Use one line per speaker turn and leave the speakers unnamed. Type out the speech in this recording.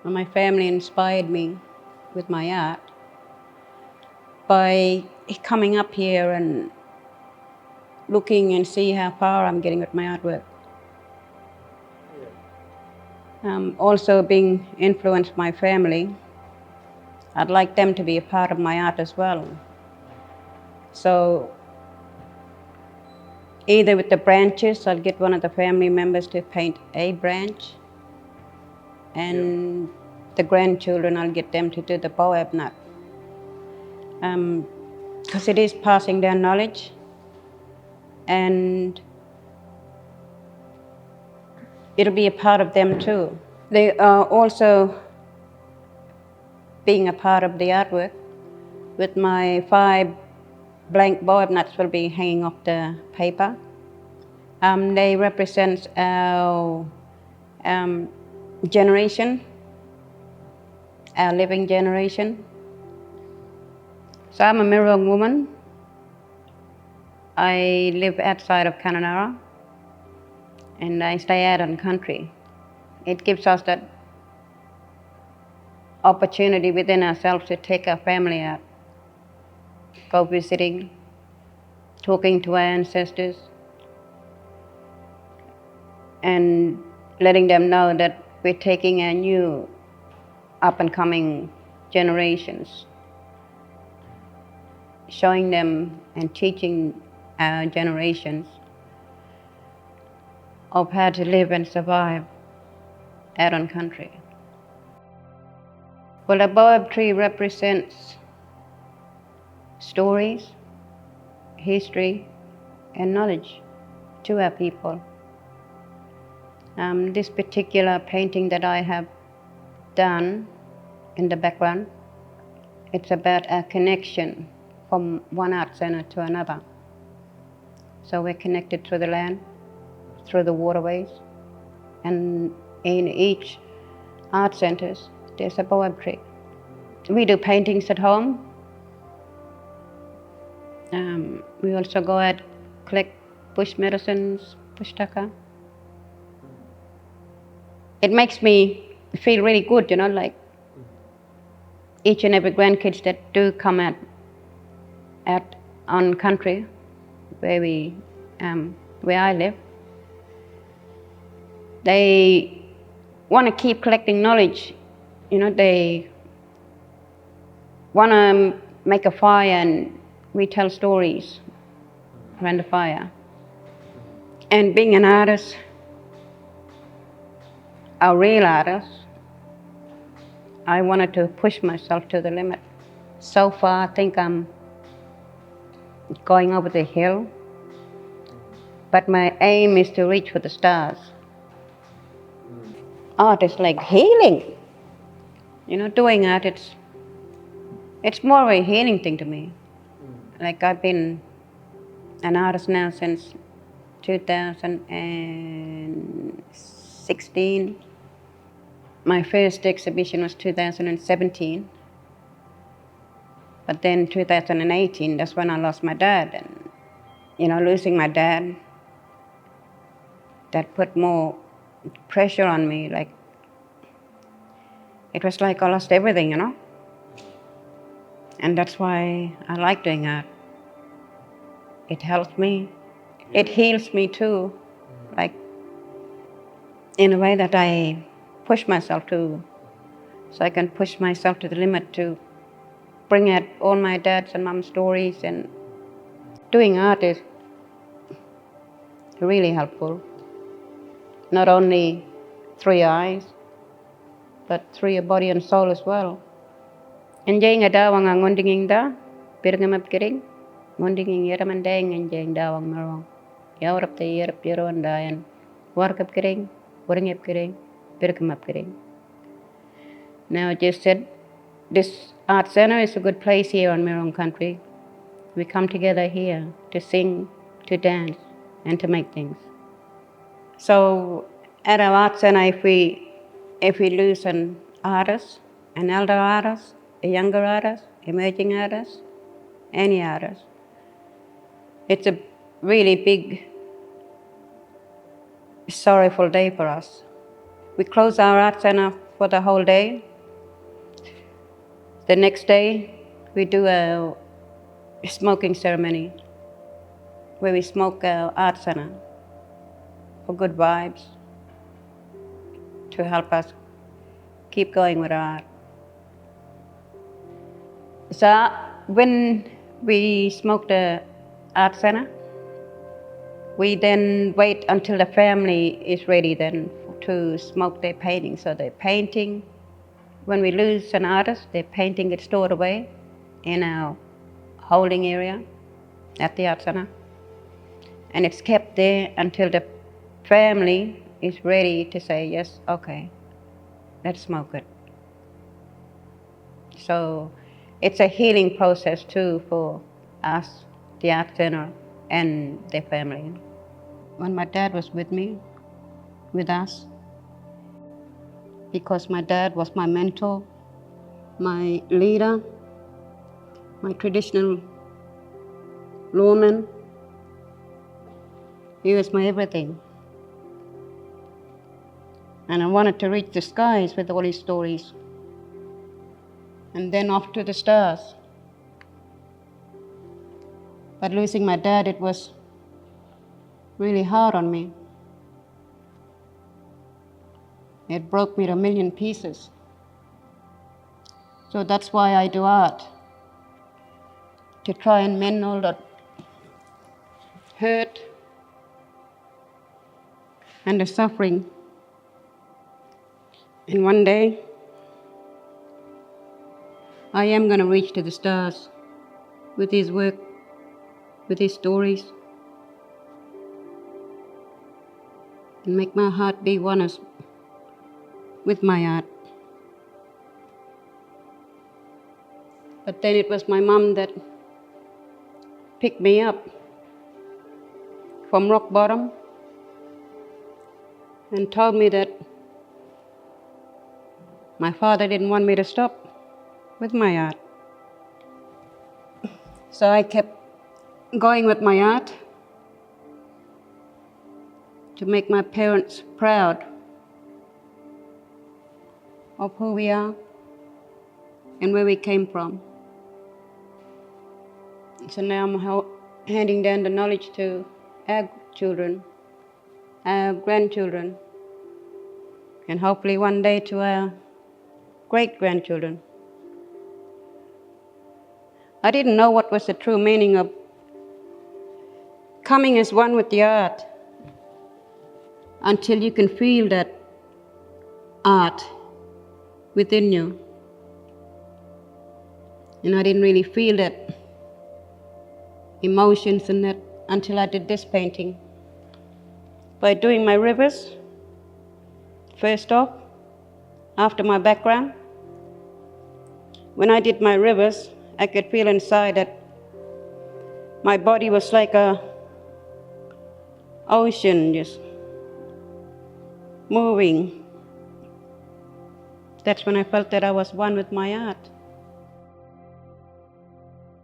My family inspired me with my art by coming up here and looking and see how far I'm getting with my artwork. Also being influenced by my family, I'd like them to be a part of my art as well. So either with the branches, I'll get one of the family members to paint a branch, and the grandchildren, I'll get them to do the baobab nut. Because it is passing down knowledge, and it'll be a part of them too. They are also being a part of the artwork. With my 5 blank baobab nuts will be hanging off the paper. They represent our generation, our living generation. So I'm a Mirrong woman. I live outside of Kununurra and I stay out in country. It gives us that opportunity within ourselves to take our family out, go visiting, talking to our ancestors, and letting them know that we're taking our new up and coming generations, showing them and teaching our generations of how to live and survive out on country. Well, a baobab tree represents stories, history, and knowledge to our people. This particular painting that I have done in the background, it's about our connection from one art center to another. So we're connected through the land, through the waterways, and in each art centers, there's a baobab tree. We do paintings at home. We also go out, collect bush medicines, bush tucker. It makes me feel really good, like each and every grandkids that do come out on country where I live, they want to keep collecting knowledge. They want to make a fire and we tell stories around the fire. And being an artist, a real artist, I wanted to push myself to the limit. So far, I think I'm going over the hill, but my aim is to reach for the stars. Art is like healing. Doing art, it's more of a healing thing to me. Like I've been an artist now since 2016. My first exhibition was 2017. But then 2018, that's when I lost my dad. And, losing my dad, that put more pressure on me. Like, it was like I lost everything, And that's why I like doing art. It helps me. It heals me too. Like, in a way that I push myself to, so I can push myself to the limit to bring out all my dad's and mom's stories. And doing art is really helpful. Not only through your eyes, but through your body and soul as well. Enjoying a dawang ang ngondinging da, pirngamap kiring, ngondinging yaramandang enjoying dawang marong. Yaurap the yerap yero and dayan, warkap kiring, waringap kiring, pirngamap kiring. Now, I just said, this art center is a good place here on Mirrong country. We come together here to sing, to dance, and to make things. So at our art center, if we lose an artist, an elder artist, a younger artist, emerging artist, any artist, it's a really big, sorrowful day for us. We close our art center for the whole day. The next day, we do a smoking ceremony where we smoke our art center for good vibes to help us keep going with our art. So when we smoke the art center, we then wait until the family is ready then to smoke their painting. So they're painting. When we lose an artist, their painting gets stored away in our holding area at the art center. And it's kept there until the family is ready to say, yes, okay, let's smoke it. So it's a healing process too for us, the art center, and their family. When my dad was with us, because my dad was my mentor, my leader, my traditional lawman. He was my everything. And I wanted to reach the skies with all his stories. And then off to the stars. But losing my dad, it was really hard on me. It broke me to a million pieces. So that's why I do art, to try and mend all that hurt and the suffering. And one day, I am going to reach to the stars with his work, with his stories, and make my heart be one with my art. But then it was my mom that picked me up from rock bottom and told me that my father didn't want me to stop with my art. So I kept going with my art to make my parents proud of who we are and where we came from. So now I'm handing down the knowledge to our children, our grandchildren, and hopefully one day to our great-grandchildren. I didn't know what was the true meaning of coming as one with the art until you can feel that art within you. And I didn't really feel that emotions and that until I did this painting. By doing my rivers, first off, after my background, when I did my rivers, I could feel inside that my body was like a ocean, just moving. That's when I felt that I was one with my art.